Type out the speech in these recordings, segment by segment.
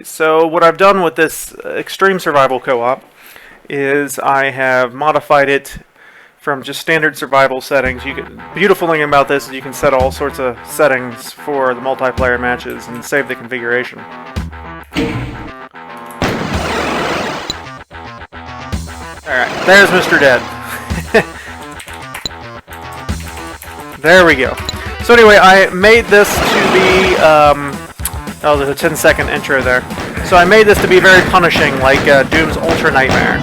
So what I've done with this extreme survival co-op is I have modified it from just standard survival settings. Beautiful thing about this is you can set all sorts of settings for the multiplayer matches and save the configuration. Alright, there's MrDead. There we go. So anyway, I made this to be, oh, there's a 10-second intro there. So I made this to be very punishing, like Doom's Ultra Nightmare.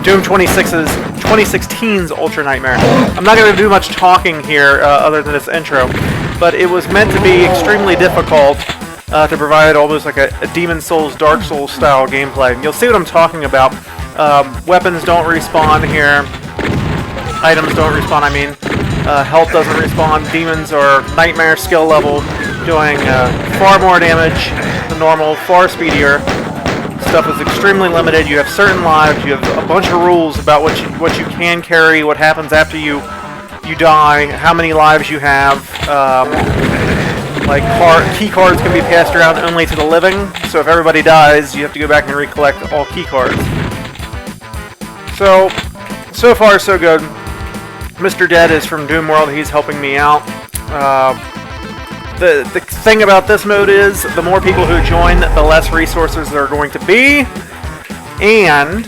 Doom 2016's Ultra Nightmare. I'm not going to do much talking here other than this intro, but it was meant to be extremely difficult to provide almost like a Demon's Souls, Dark Souls style gameplay. And you'll see what I'm talking about. Weapons don't respawn here. Items don't respawn, I mean. Health doesn't respawn. Demons are Nightmare skill level, doing far more damage than normal, far speedier. Stuff is extremely limited. You have certain lives. You have a bunch of rules about what you can carry, what happens after you die, how many lives you have. Like key cards can be passed around only to the living. So if everybody dies, you have to go back and recollect all key cards. So far so good. MrDead is from Doom World. He's helping me out. The thing about this mode is the more people who join, the less resources there are going to be, and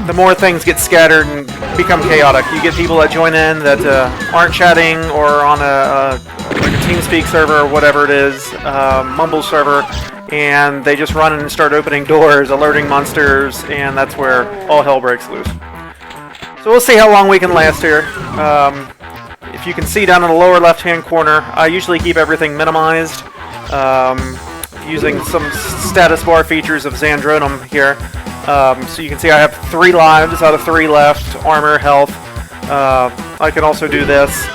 the more things get scattered and become chaotic. You get people that join in that aren't chatting or on a TeamSpeak server or whatever it is, Mumble server, and they just run in and start opening doors, alerting monsters, and that's where all hell breaks loose. So we'll see how long we can last here. If you can see down in the lower left-hand corner, I usually keep everything minimized, using some status bar features of Xandronum here. So you can see I have 3 lives out of 3 left, armor, health. I can also do this,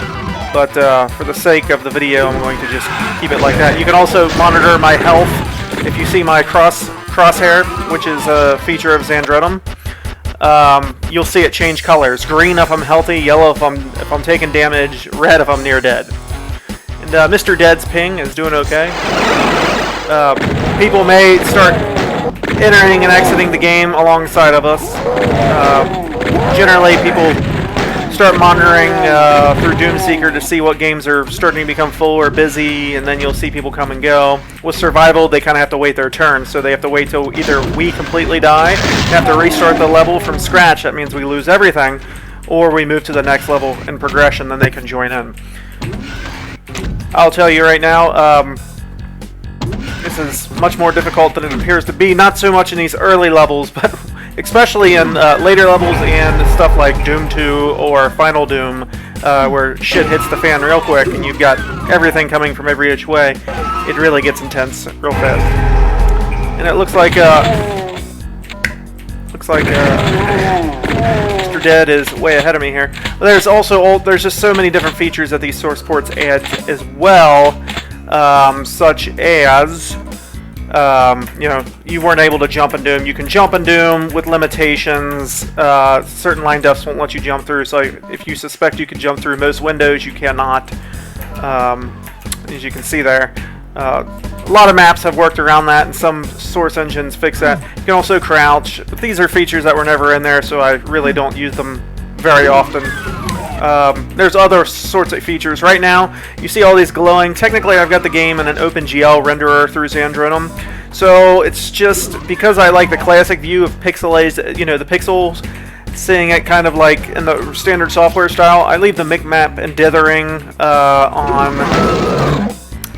but for the sake of the video, I'm going to just keep it like that. You can also monitor my health if you see my crosshair, which is a feature of Xandronum. You'll see it change colors. Green if I'm healthy, yellow if I'm taking damage, red if I'm near dead. And MrDead's ping is doing okay. People may start entering and exiting the game alongside of us. Generally, people start monitoring through Doomseeker to see what games are starting to become full or busy, and then you'll see people come and go. With survival, they kind of have to wait their turn, so they have to wait till either we completely die, have to restart the level from scratch, that means we lose everything, or we move to the next level in progression, then they can join in. I'll tell you right now, this is much more difficult than it appears to be, not so much in these early levels, but especially in later levels and stuff like Doom 2 or Final Doom, where shit hits the fan real quick and you've got everything coming from every which way. It really gets intense real fast. And it looks like MrDead is way ahead of me here. But there's just so many different features that these source ports add as well, such as you weren't able to jump in Doom. You can jump in Doom with limitations. Certain line deaths won't let you jump through, so if you suspect you can jump through most windows, you cannot. As you can see there. A lot of maps have worked around that, and some source engines fix that. You can also crouch, but these are features that were never in there, so I really don't use them very often. There's other sorts of features. Right now, you see all these glowing. Technically, I've got the game in an OpenGL renderer through Xandronum. So it's just because I like the classic view of pixelated, the pixels, seeing it kind of like in the standard software style. I leave the micmap and dithering on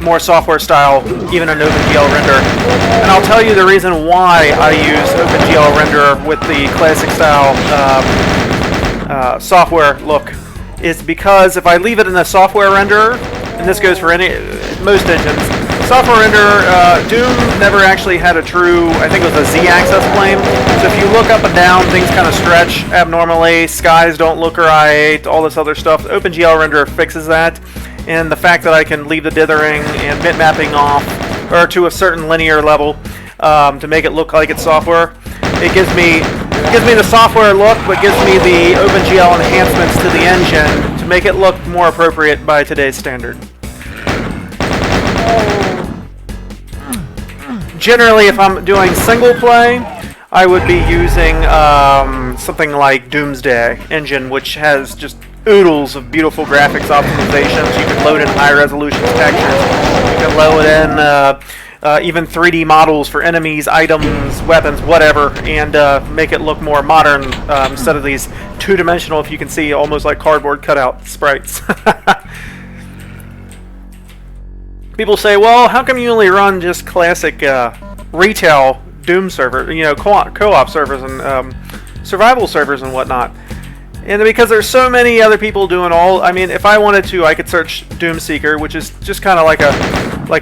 more software style, even an OpenGL renderer. And I'll tell you the reason why I use OpenGL renderer with the classic style software look is because if I leave it in the software renderer, and this goes for most engines, software renderer, Doom never actually had a true, I think it was a Z-axis plane, so if you look up and down, things kind of stretch abnormally, skies don't look right, all this other stuff. The OpenGL renderer fixes that, and the fact that I can leave the dithering and bitmapping off, or to a certain linear level, to make it look like it's software, it gives me the software look, but gives me the OpenGL enhancements to the engine to make it look more appropriate by today's standard. Generally, if I'm doing single play, I would be using something like Doomsday Engine, which has just oodles of beautiful graphics optimizations. You can load in high resolution textures. You can load in even 3D models for enemies, items, weapons, whatever, and make it look more modern instead of these two-dimensional, if you can see, almost like cardboard cutout sprites. People say, well, how come you only run just classic retail Doom server, you know, co-op servers and survival servers and whatnot? And because there's so many other people doing all, I mean, if I wanted to, I could search Doom Seeker, which is just kind of like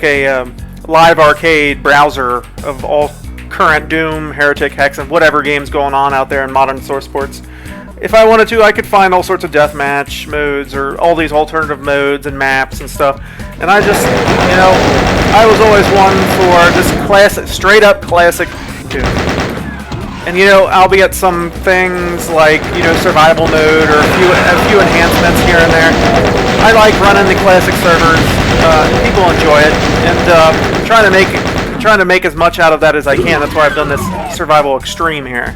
a live arcade browser of all current Doom, Heretic, Hex, and whatever games going on out there in modern source ports. If I wanted to, I could find all sorts of deathmatch modes or all these alternative modes and maps and stuff. And I just, you know, I was always one for just classic, straight up classic Doom. And you know, albeit some things like, you know, survival mode or a few enhancements here and there. I like running the classic servers. People enjoy it, and trying to make as much out of that as I can. That's why I've done this survival extreme here,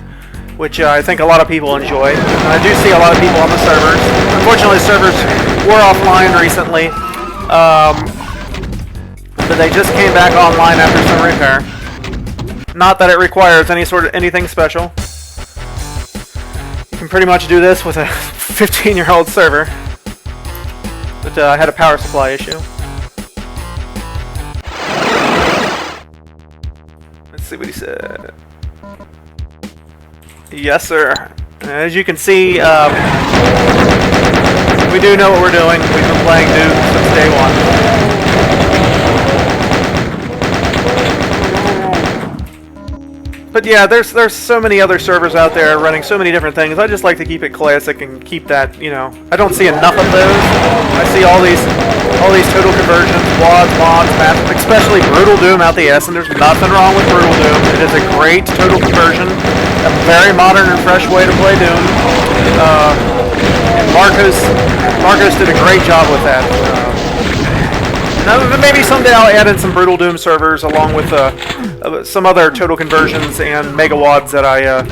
which I think a lot of people enjoy. And I do see a lot of people on the servers. Unfortunately, servers were offline recently, but they just came back online after some repair. Not that it requires anything special. You can pretty much do this with a 15-year-old server, but I had a power supply issue. Let's see what he said. Yes, sir. As you can see, we do know what we're doing. We've been playing Doom since day one. But yeah, there's so many other servers out there running so many different things. I just like to keep it classic and keep that, you know. I don't see enough of those. I see all these total conversions, quads, mods, maps, especially Brutal Doom out the ass, and there's nothing wrong with Brutal Doom. It is a great total conversion, a very modern and fresh way to play Doom. And Marcos did a great job with that. Maybe someday I'll add in some Brutal Doom servers along with some other total conversions and megawads that I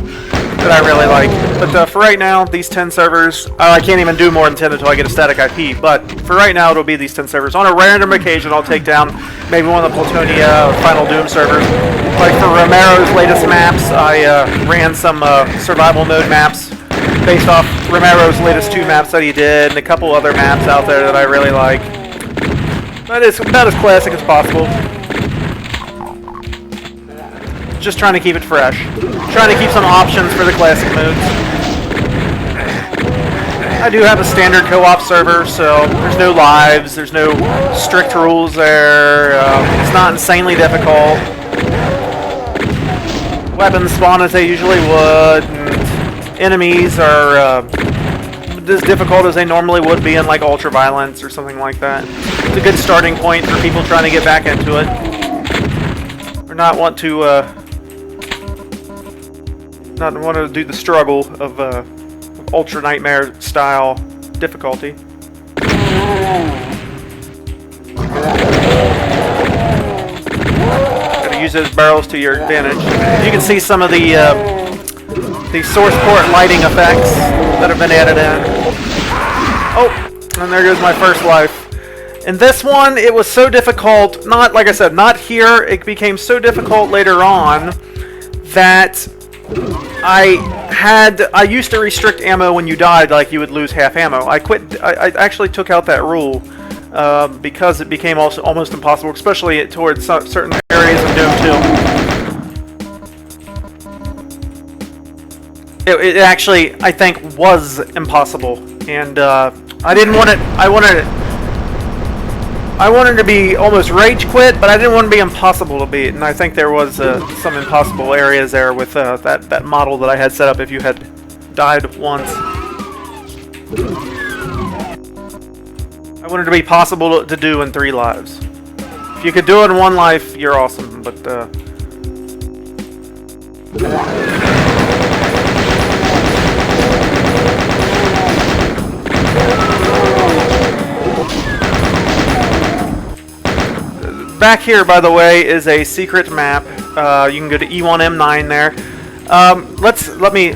really like. But for right now, these 10 servers, I can't even do more than 10 until I get a static IP. But for right now, it'll be these 10 servers. On a random occasion, I'll take down maybe one of the Plutonia Final Doom servers. Like for Romero's latest maps, I ran some survival mode maps based off Romero's latest 2 maps that he did, and a couple other maps out there that I really like. But it's about as classic as possible. Just trying to keep it fresh. Trying to keep some options for the classic modes. I do have a standard co-op server, so there's no lives, there's no strict rules there. It's not insanely difficult. Weapons spawn as they usually would, and enemies are as difficult as they normally would be in like Ultraviolence or something like that. It's a good starting point for people trying to get back into it, or not want to do the struggle of Ultra Nightmare style difficulty. Gotta use those barrels to your advantage. You can see some of the source port lighting effects that have been added in. Oh, and there goes my first life. In this one, it was so difficult, not, like I said, not here, it became so difficult later on that I used to restrict ammo when you died, like you would lose half ammo. I actually took out that rule because it became also almost impossible, especially towards certain areas of Doom 2. It actually, I think, was impossible, and I didn't want it. I wanted to be almost rage quit, but I didn't want to be impossible to beat, and I think there was some impossible areas there with that model that I had set up if you had died once. I wanted to be possible to do in 3 lives. If you could do it in 1 life, you're awesome, but back here, by the way, is a secret map. You can go to E1M9 there. Let me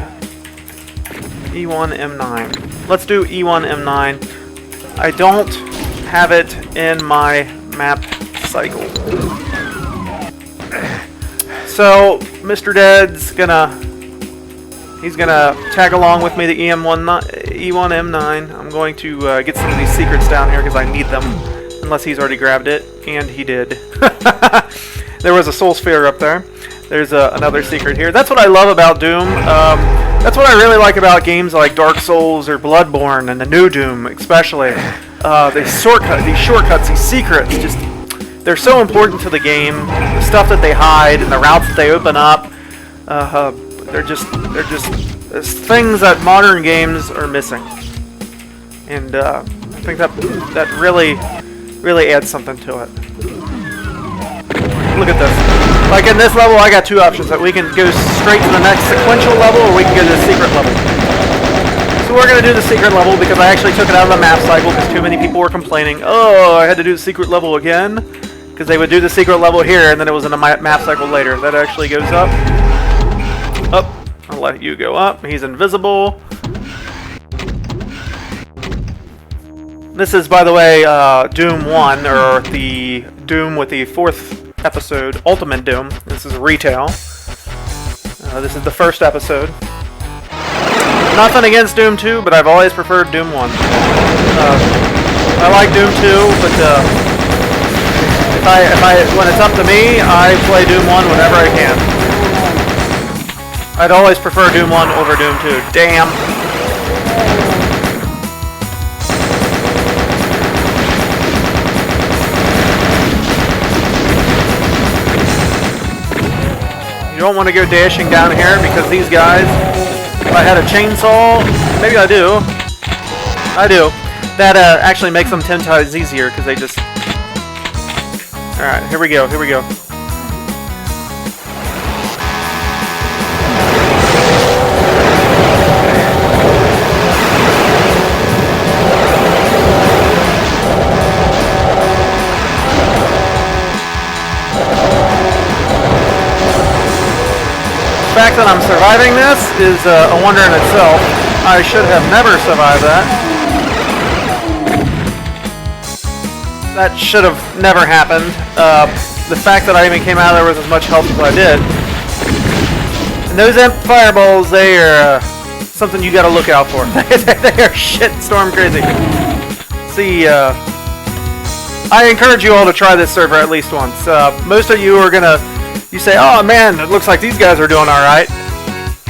E1M9. Let's do E1M9. I don't have it in my map cycle. So MrDead's he's gonna tag along with me to E1M9. I'm going to get some of these secrets down here because I need them, unless he's already grabbed it, and he did. There was a soul sphere up there. There's another secret here. That's what I love about Doom. That's what I really like about games like Dark Souls or Bloodborne and the new Doom, especially. These shortcuts, these secrets, they're so important to the game. The stuff that they hide and the routes that they open up, they're just things that modern games are missing. And I think that really adds something to it. Look at this. Like in this level, I got two options. That we can go straight to the next sequential level, or we can go to the secret level. So we're going to do the secret level because I actually took it out of the map cycle because too many people were complaining, oh, I had to do the secret level again. Because they would do the secret level here, and then it was in the map cycle later. That actually goes up. Up. I'll let you go up. He's invisible. This is, by the way, Doom 1, or the Doom with the 4th episode, Ultimate Doom. This is retail. This is the first episode. Nothing against Doom 2, but I've always preferred Doom 1. I like Doom 2, but when it's up to me, I play Doom 1 whenever I can. I'd always prefer Doom 1 over Doom 2. Damn. You don't want to go dashing down here because these guys, if I had a chainsaw, maybe I do. I do. That actually makes them 10 times easier because they just... Alright, here we go. The fact that I'm surviving this is a wonder in itself. I should have never survived that. That should have never happened. The fact that I even came out of there with as much health as I did. And those imp fireballs, they are something you gotta look out for. They are shitstorm crazy. See, I encourage you all to try this server at least once. Most of you are you say, oh man, it looks like these guys are doing alright.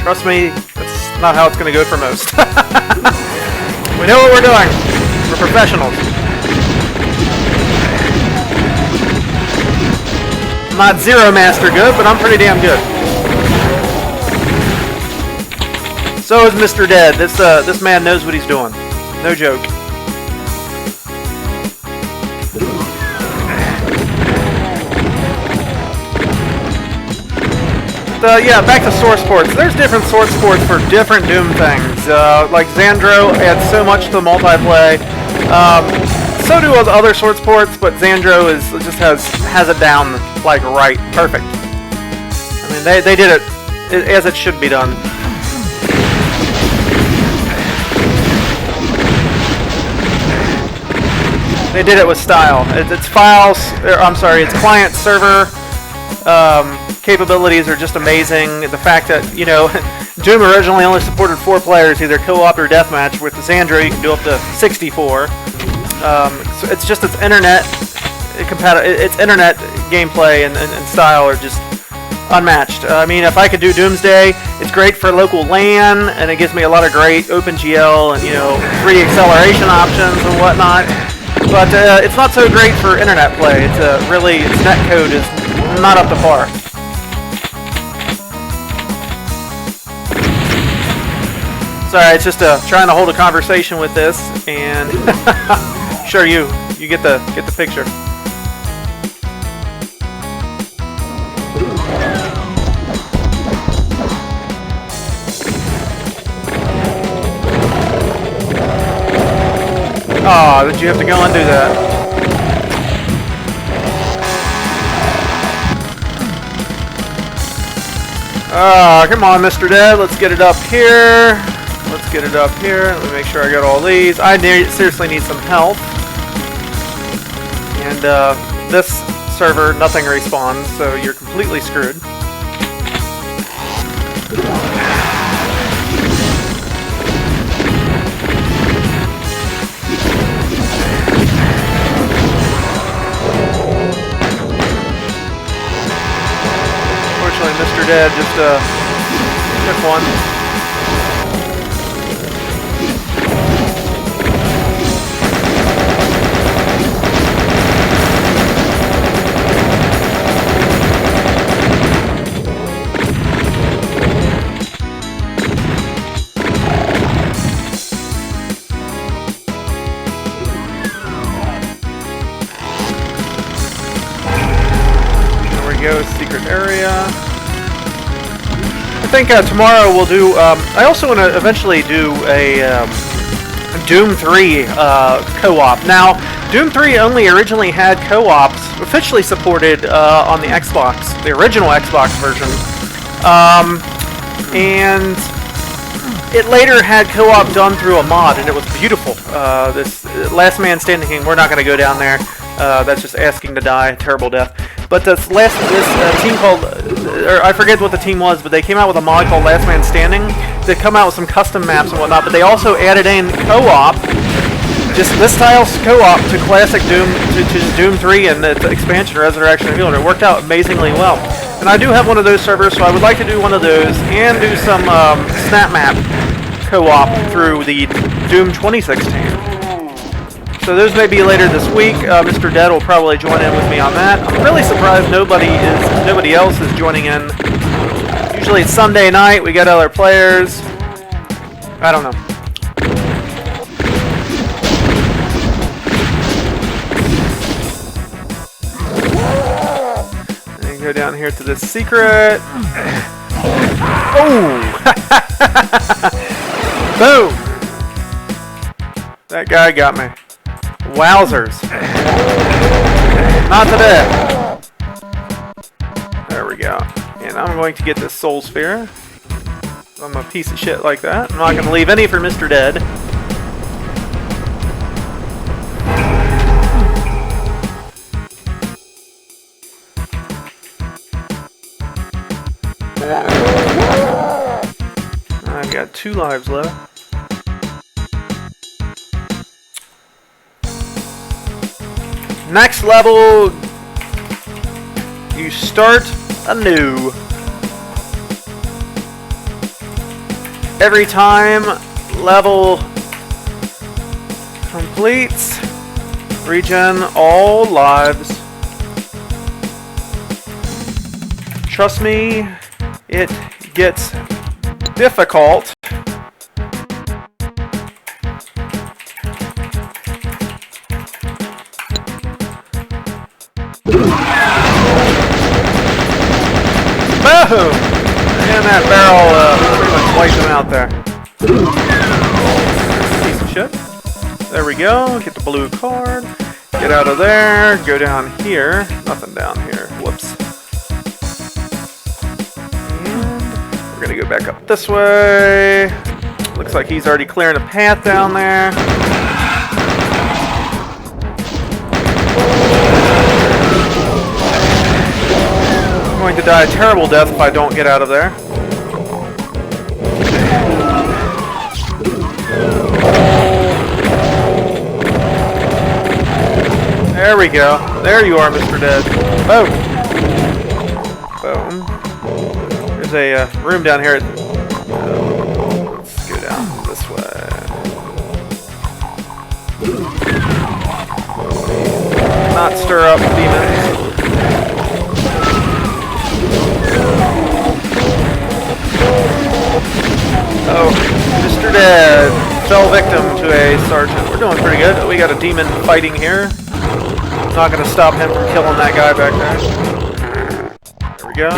Trust me, that's not how it's gonna go for most. We know what we're doing. We're professionals. I'm not Zero Master good, but I'm pretty damn good. So is MrDead. This man knows what he's doing. No joke. Yeah, back to source ports. There's different source ports for different Doom things. Like Xandro adds so much to the multiplayer. So do other source ports, but Xandro just has it down like right, perfect. I mean, they did it as it should be done. They did it with style. It's files. I'm sorry, it's client server. Capabilities are just amazing. The fact that, you know, Doom originally only supported 4 players, either co-op or deathmatch. With the Xandro, you can do up to 64. So it's just its internet gameplay and style are just unmatched. I mean, if I could do Doomsday, it's great for local LAN, and it gives me a lot of great OpenGL and, you know, free acceleration options and whatnot. But it's not so great for internet play. It's its netcode is not up to par. Sorry, it's just trying to hold a conversation with this, and sure you get the picture. Oh, did you have to go and do that? Come on, Mr. Dead. Let's get it up here. Let's get it up here. Let me make sure I got all these. I seriously need some help. And this server, nothing respawns, so you're completely screwed. Unfortunately, Mr. Dead just took one. Secret area. I think tomorrow we'll do. I also want to eventually do a Doom 3 co-op. Now, Doom 3 only originally had co-ops officially supported on the Xbox, the original Xbox version, and it later had co-op done through a mod, and it was beautiful. This Last Man Standing King. We're not going to go down there. That's just asking to die. Terrible death. But this team called, or I forget what the team was, but they came out with a mod called Last Man Standing. They come out with some custom maps and whatnot, but they also added in co-op, just this style co-op to classic Doom, to Doom 3 and the expansion Resurrection of Evil, and it worked out amazingly well. And I do have one of those servers, so I would like to do one of those and do some snap map co-op through the Doom 2016. So those may be later this week. Mr. Dead will probably join in with me on that. I'm really surprised nobody else is joining in. Usually it's Sunday night, we get other players. I don't know. And go down here to this secret. Oh! Boom! That guy got me. Wowzers. Not today. There we go. And I'm going to get this soul sphere. I'm a piece of shit like that. I'm not going to leave any for Mr. Dead. I've got 2 lives left. Next level, you start anew. Every time level completes, regen all lives. Trust me, it gets difficult. Boom! And that barrel pretty much wiped him out there. Piece of shit. There we go. Get the blue card. Get out of there. Go down here. Nothing down here. Whoops. And we're going to go back up this way. Looks like he's already clearing a path down there. Going to die a terrible death if I don't get out of there. There we go. There you are, Mr. Dead. Boom. Boom. There's a room down here. Let's go down this way. Not stir up demons. Oh, Mr. Dead fell victim to a sergeant. We're doing pretty good. We got a demon fighting here. Not going to stop him from killing that guy back there. There we go.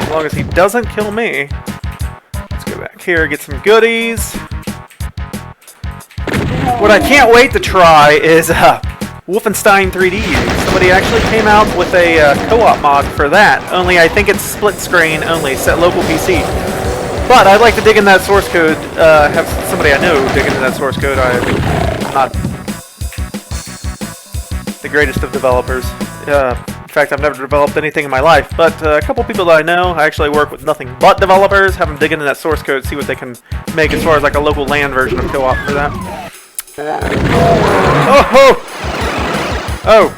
As long as he doesn't kill me. Let's go back here, get some goodies. What I can't wait to try is Wolfenstein 3D. Somebody actually came out with a co-op mod for that. Only I think it's split screen only, set local PC. But I'd like to dig in that source code. Have somebody I know dig into that source code. I'm not the greatest of developers. In fact, I've never developed anything in my life. But a couple people that I know, I actually work with nothing but developers. Have them dig into that source code, see what they can make as far as like a local LAN version of co-op for that. Oh! Oh!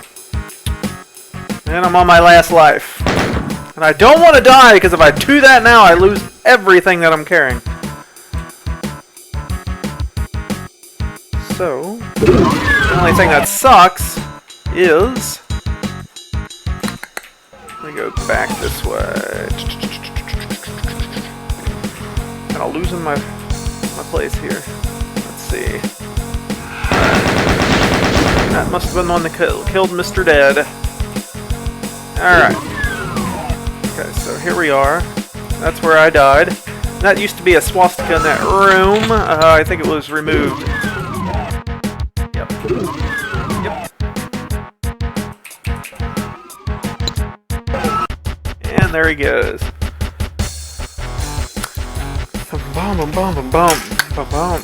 And I'm on my last life. And I don't want to die, because if I do that now, I lose everything that I'm carrying. So, the only thing that sucks is... Let me go back this way. And I'll lose my place here. Let's see. That must have been the one that killed MrDead. Alright. Okay, so here we are. That's where I died. That used to be a swastika in that room. I think it was removed. Yep. Yep. And there he goes. Boom, boom, boom, boom, boom, boom, boom.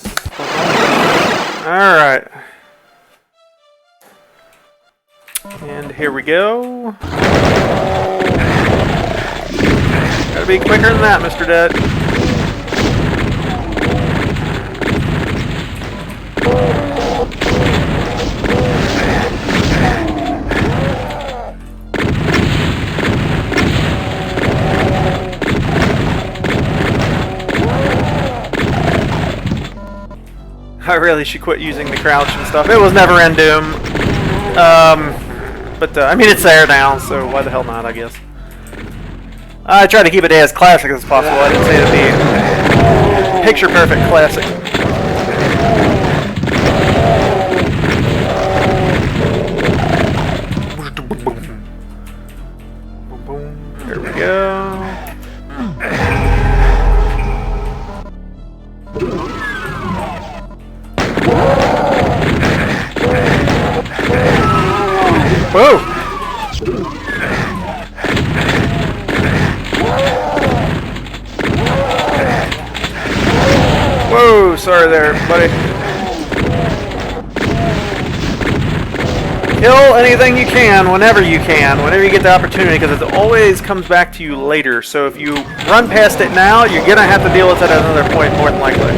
Alright. And here we go. Gotta be quicker than that, MrDead. I really should quit using the crouch and stuff. It was never in Doom. But I mean, it's there now, so why the hell not, I guess. I try to keep it as classic as possible. I didn't say it'd be picture-perfect classic. There we go. Whoa! Whoa, sorry there, buddy. Kill anything you can, whenever you get the opportunity, because it always comes back to you later. So if you run past it now, you're going to have to deal with it at another point, more than likely.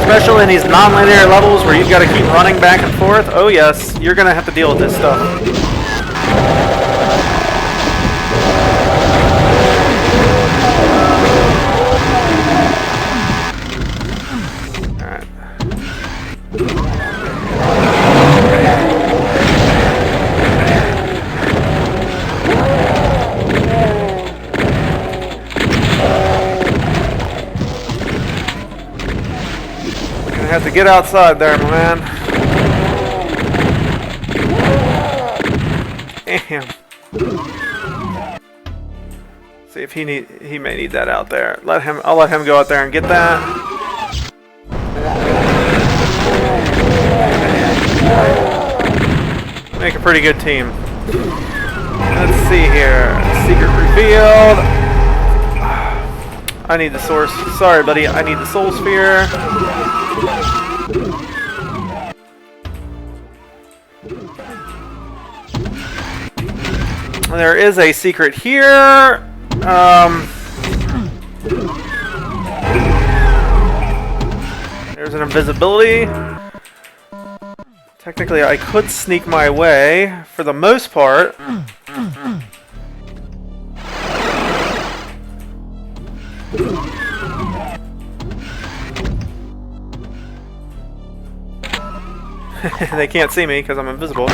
Especially in these non-linear levels where you've got to keep running back and forth. Oh yes, you're going to have to deal with this stuff. Have to get outside there, my man. Damn. See if he may need that out there. I'll let him go out there and get that. Make a pretty good team. Let's see here. Secret revealed. I need the source. Sorry, buddy. I need the soul sphere. There is a secret here. There's an invisibility. Technically, I could sneak my way for the most part. They can't see me because I'm invisible.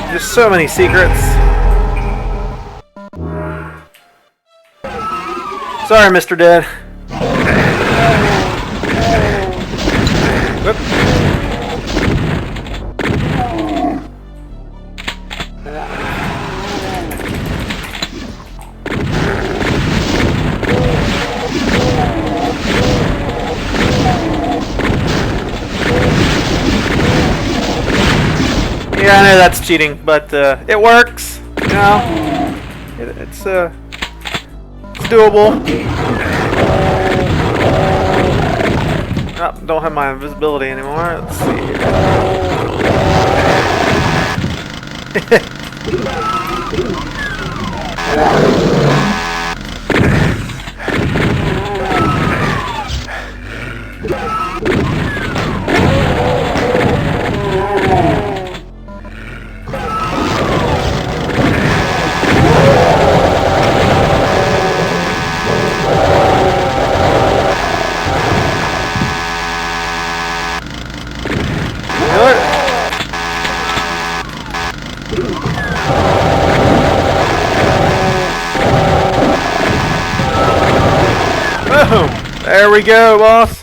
There's so many secrets. Sorry, MrDead. Yeah, I know that's cheating, but it works. You know, it's doable. Oh, don't have my invisibility anymore. Let's see here. Boom! There we go, boss.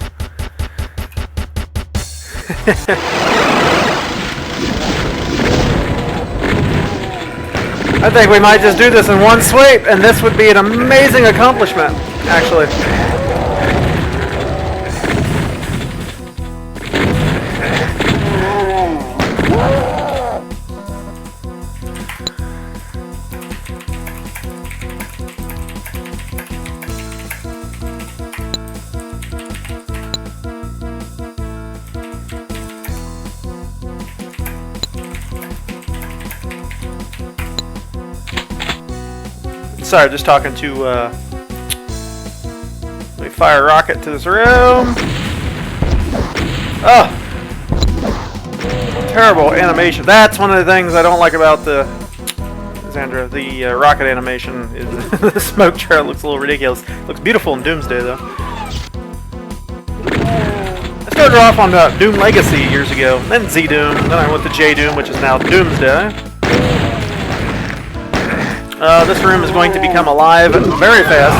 I think we might just do this in one sweep, and this would be an amazing accomplishment, actually. Sorry, just talking to, let me fire a rocket to this room. Oh! Terrible animation. That's one of the things I don't like about the, Xandra, the rocket animation is the smoke trail looks a little ridiculous. Looks beautiful in Doomsday, though. I started off on Doom Legacy years ago, then Z-Doom, then I went to J-Doom, which is now Doomsday. This room is going to become alive very fast.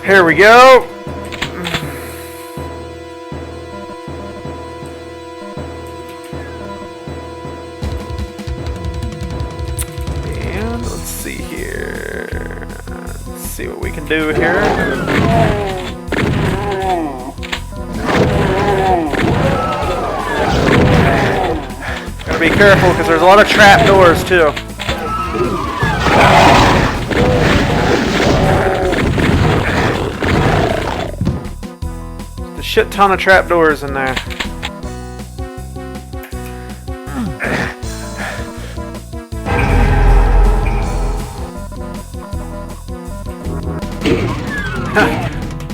Here we go. See what we can do here. Gotta be careful because there's a lot of trap doors too. There's a shit ton of trap doors in there.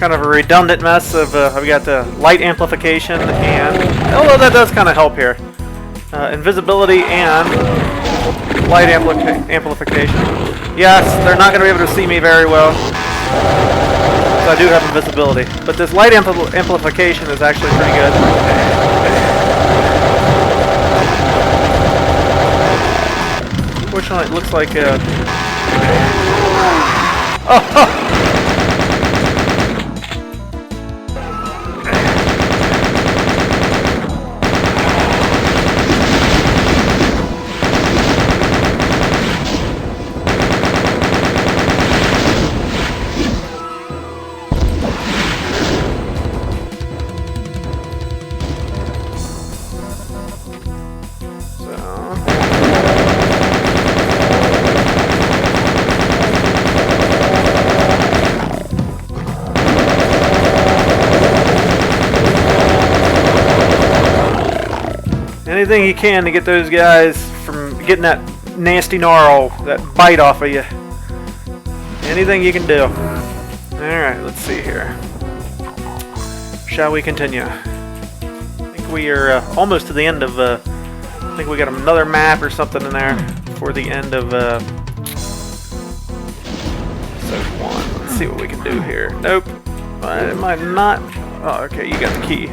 Kind of a redundant mess of I've got the light amplification and although that does kind of help here, invisibility and light amplification. Yes, they're not going to be able to see me very well, so I do have invisibility, but this light amplification is actually pretty good. Fortunately, it looks like oh! Anything you can to get those guys from getting that nasty gnarl, that bite off of you. Anything you can do. Alright, let's see here. Shall we continue? I think we are almost to the end of, I think we got another map or something in there for the end of episode 1. Let's see what we can do here. Nope. It might not. Oh, okay, you got the key.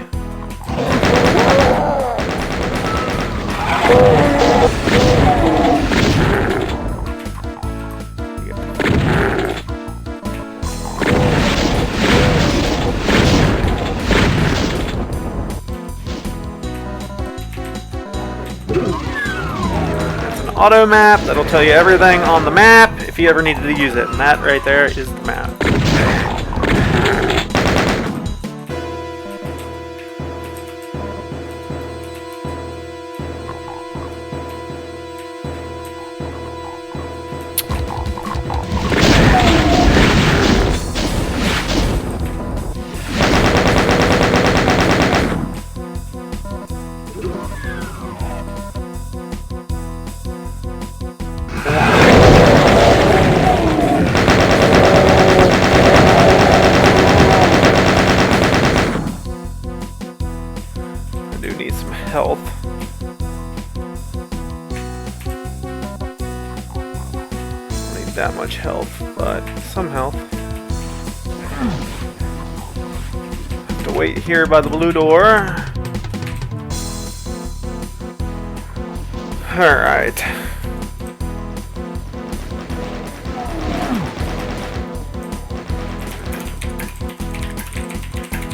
auto map. That'll tell you everything on the map if you ever needed to use it. And that right there is the map. Health. Don't need that much health, but some health. Have to wait here by the blue door. Alright.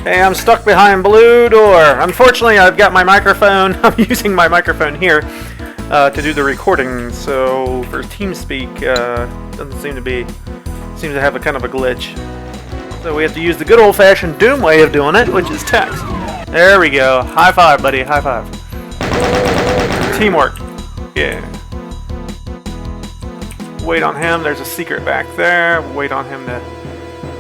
Hey, I'm stuck behind blue door. Unfortunately, I've got my microphone. I'm using my microphone here to do the recording. So for TeamSpeak, doesn't seem to have a kind of a glitch. So we have to use the good old-fashioned Doom way of doing it, which is text. There we go. High five, buddy. High five. Teamwork. Yeah. Wait on him. There's a secret back there. Wait on him to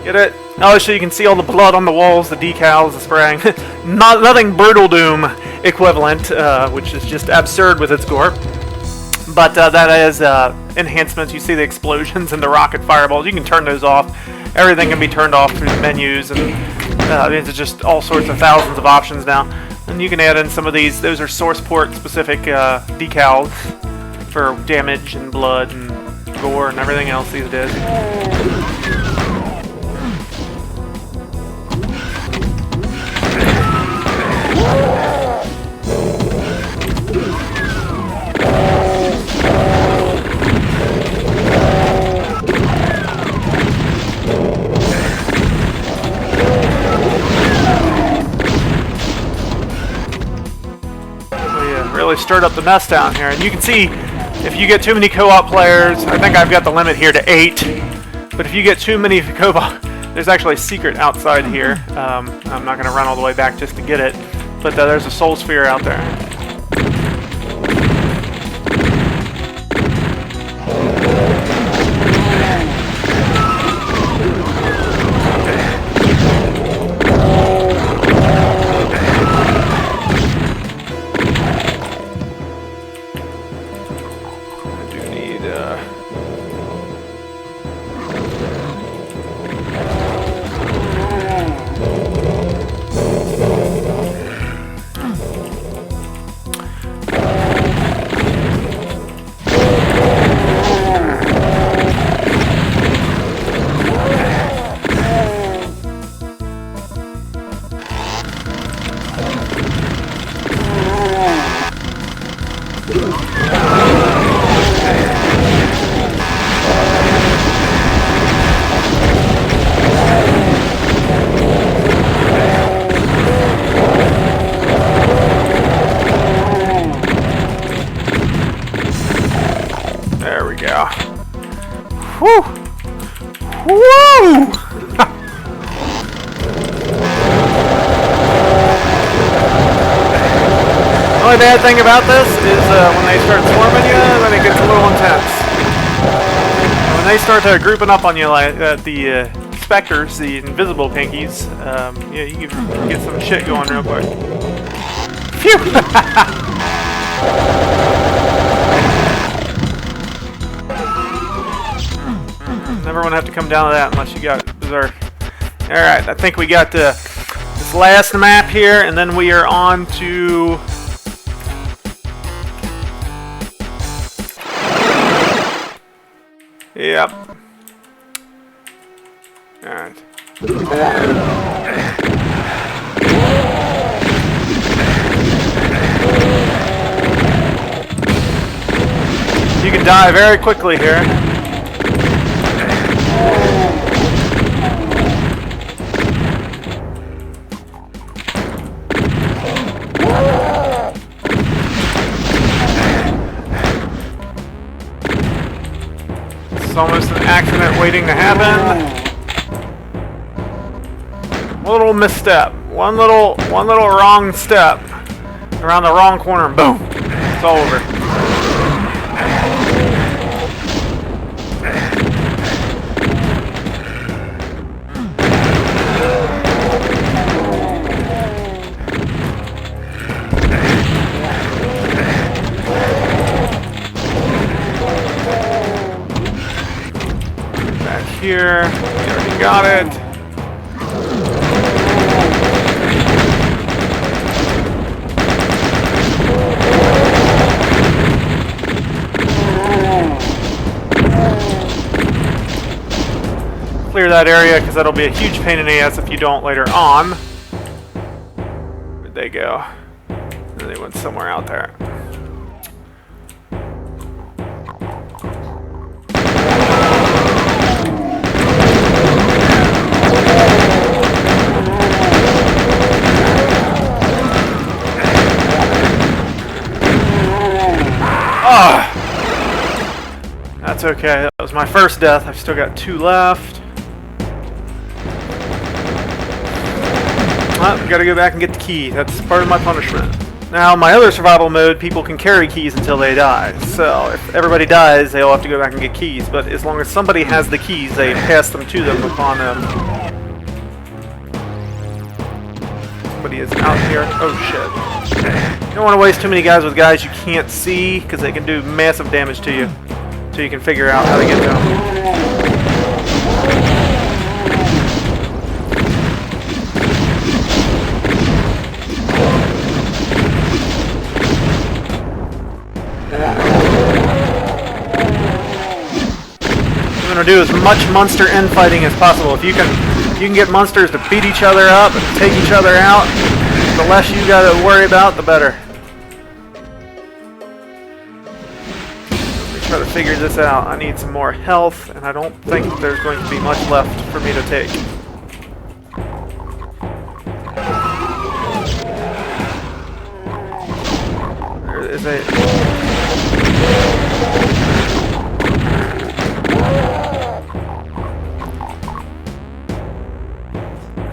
get it. Oh, so you can see all the blood on the walls, the decals, the spraying. Nothing Brutal Doom equivalent, which is just absurd with its gore. But that is enhancements. You see the explosions and the rocket fireballs. You can turn those off. Everything can be turned off through the menus, and it's just all sorts of thousands of options now. And you can add in some of these. Those are source port specific decals for damage and blood and gore and everything else these days. Really stirred up the mess down here, and you can see if you get too many co-op players, I think I've got the limit here to 8, but if you get too many co-op, there's actually a secret outside here. I'm not going to run all the way back just to get it, but there's a soul sphere out there. Woo! Woo! The only bad thing about this is when they start swarming you, then it gets a little intense. When they start grouping up on you like the specters, the invisible pinkies, yeah, you can get some shit going real quick. Phew! Never want to have to come down to that unless you got Berserk. Alright, I think we got this last map here, and then we are on to... Yep. Alright. You can die very quickly here. It's almost an accident waiting to happen. One little misstep. One little wrong step. Around the wrong corner and boom. It's all over. Here, we already got it. Clear that area because that'll be a huge pain in the ass if you don't later on. Where'd they go? They went somewhere out there. That's okay. That was my first death. I've still got 2 left. Gotta go back and get the key. That's part of my punishment. Now, my other survival mode, people can carry keys until they die. So, if everybody dies, they all have to go back and get keys. But as long as somebody has the keys, they pass them to them upon them. Somebody is out here. Oh, shit. You don't want to waste too many guys with guys you can't see, because they can do massive damage to you. So you can figure out how to get to them. What I'm gonna do as much monster infighting as possible. If you can get monsters to beat each other up and take each other out, the less you gotta worry about, the better. Try to figure this out. I need some more health, and I don't think there's going to be much left for me to take. There is a...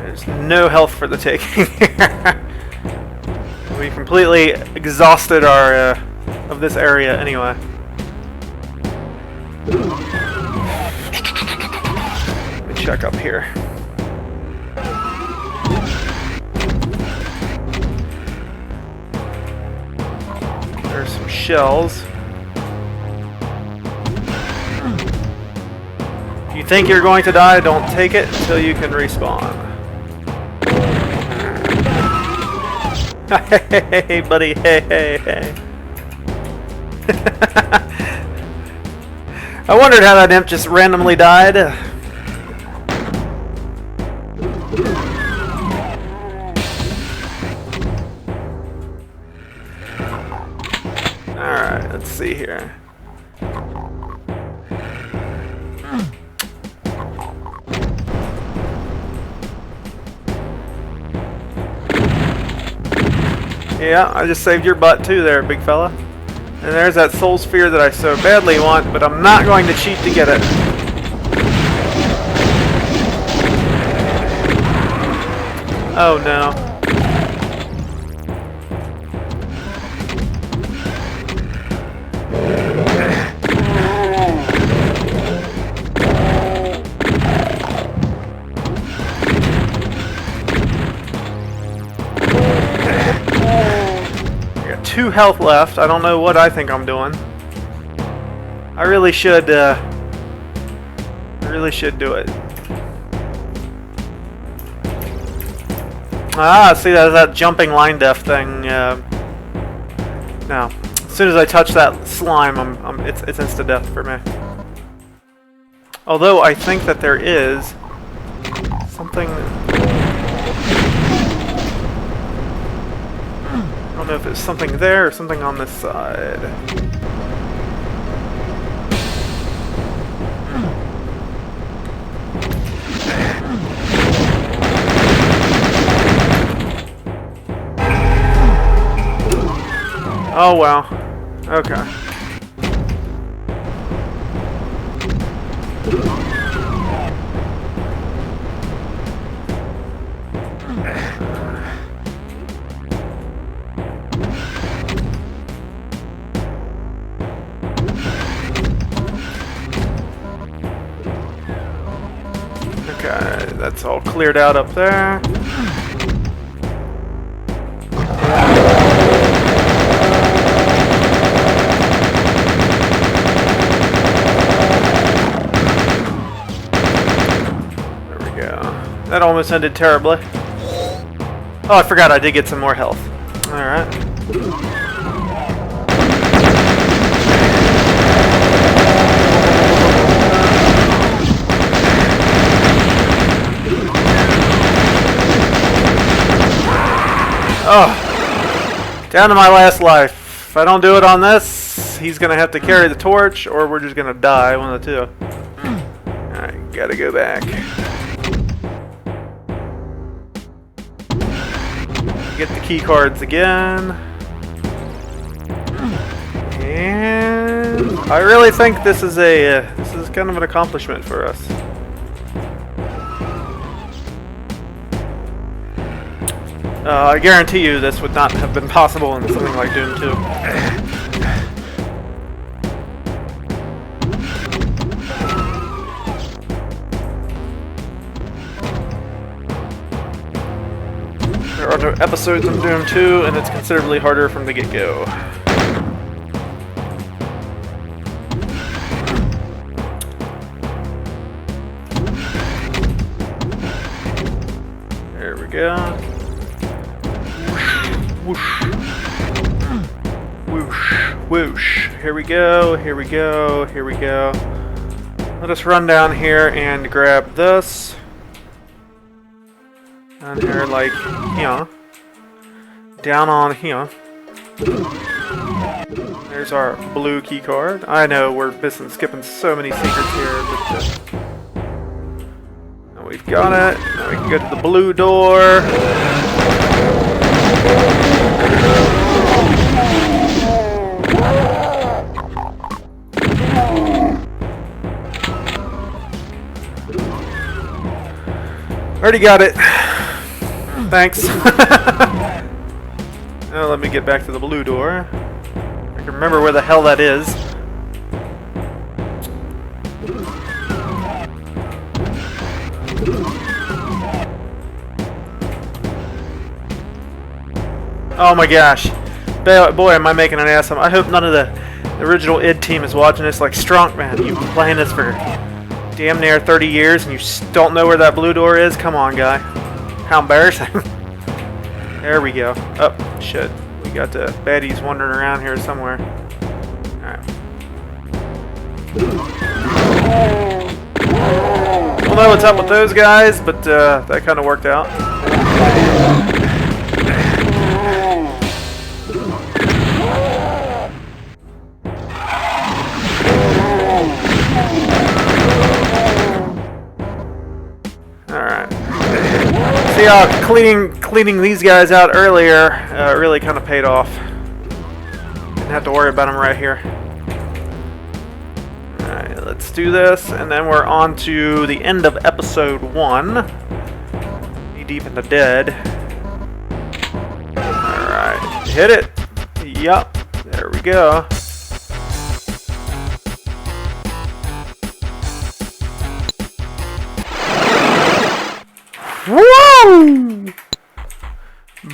There's no health for the taking here. We completely exhausted our of this area anyway. Let me check up here. There's some shells. If you think you're going to die, don't take it until you can respawn. Hey, buddy. Hey. I wondered how that imp just randomly died. Alright, let's see here. Yeah, I just saved your butt too there, big fella. And there's that soul sphere that I so badly want, but I'm not going to cheat to get it. Oh no. I got 2 health left. I don't know what I think I'm doing. I really should do it. Ah, see, that's that jumping line def thing. Now, as soon as I touch that slime, it's insta death for me. Although I think that there is something. I don't know if it's something there or something on this side. Oh well. Okay. Okay, that's all cleared out up there. There we go. That almost ended terribly. Oh, I forgot I did get some more health. Alright. Oh, down to my last life. If I don't do it on this, he's gonna have to carry the torch, or we're just gonna die, one of the two. Alright, gotta go back. Get the key cards again. And I really think this is kind of an accomplishment for us. I guarantee you this would not have been possible in something like Doom 2. There are other episodes in Doom 2, and it's considerably harder from the get-go. There we go. Whoosh. Whoosh. Whoosh. Here we go, here we go, here we go. Let us run down here and grab this. Down here, like, here. Down on here. There's our blue key card. I know we're skipping so many secrets here, but now we've got it. Now we can go to the blue door. Already got it. Thanks. Now let me get back to the blue door. I can remember where the hell that is. Oh my gosh. Boy, am I making an ass of him. I hope none of the original id team is watching this. Like, Strunk, man, you've been playing this for damn near 30 years and you don't know where that blue door is? Come on, guy. How embarrassing. There we go. Oh, shit. We got the baddies wandering around here somewhere. Alright. Don't know what's up with those guys, but that kind of worked out. See how cleaning these guys out earlier really kind of paid off. Didn't have to worry about them right here. Alright, let's do this, and then we're on to the end of episode 1. Knee deep in the dead. Alright, hit it. Yup, there we go. Woo!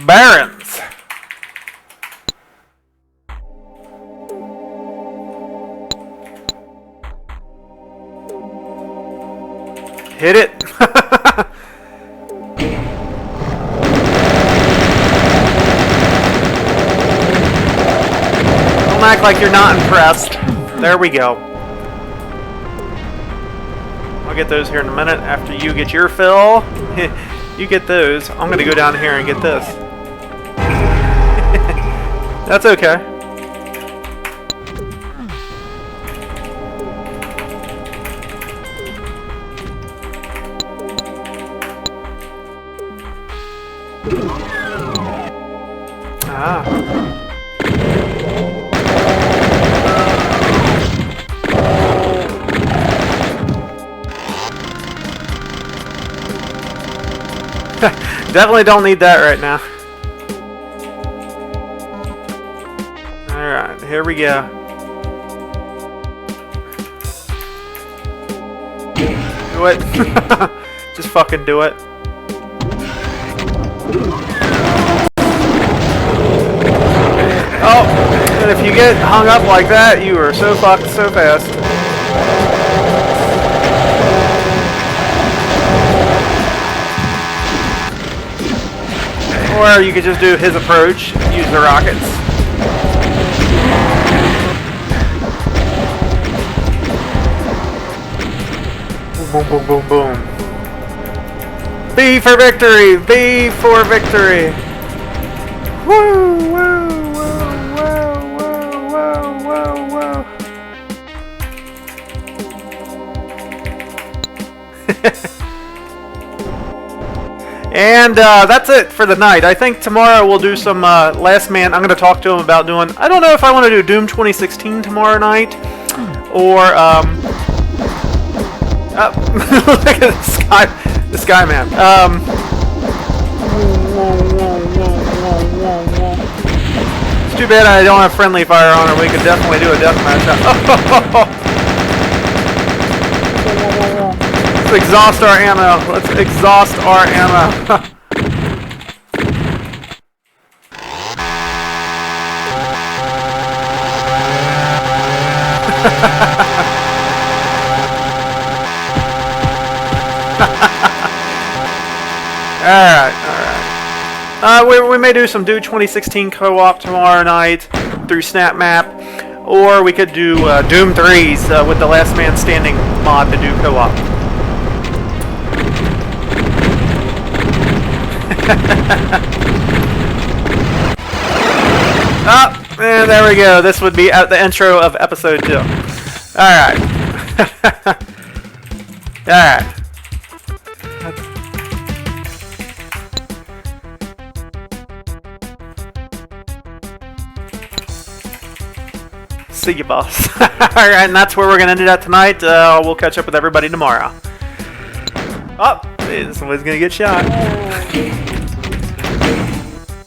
Barons. Hit it. Don't act like you're not impressed. There we go. I'll get those here in a minute after you get your fill. You get those. I'm gonna go down here and get this. That's okay. Ah. Definitely don't need that right now. Alright, here we go. Do it. Just fucking do it. Oh, and if you get hung up like that, you are so fucked so fast. Or you could just do his approach, use the rockets. Boom, boom, boom, boom. B for victory! B for victory! Woo, woo, woo, woo, woo, woo, woo, And that's it for the night. I think tomorrow we'll do some Last Man. I'm going to talk to him about doing... I don't know if I want to do Doom 2016 tomorrow night. Or... look at this guy, man. It's too bad I don't have friendly fire on, or we could definitely do a deathmatch. Let's exhaust our ammo. Let's exhaust our ammo. Alright. We may do some Doom 2016 co-op tomorrow night through Snap Map, or we could do Doom 3s with the Last Man Standing mod to do co-op. And there we go. This would be at the intro of episode 2. Alright. Alright. See you, boss. Alright, and that's where we're going to end it at tonight. We'll catch up with everybody tomorrow. Oh, somebody's going to get shot.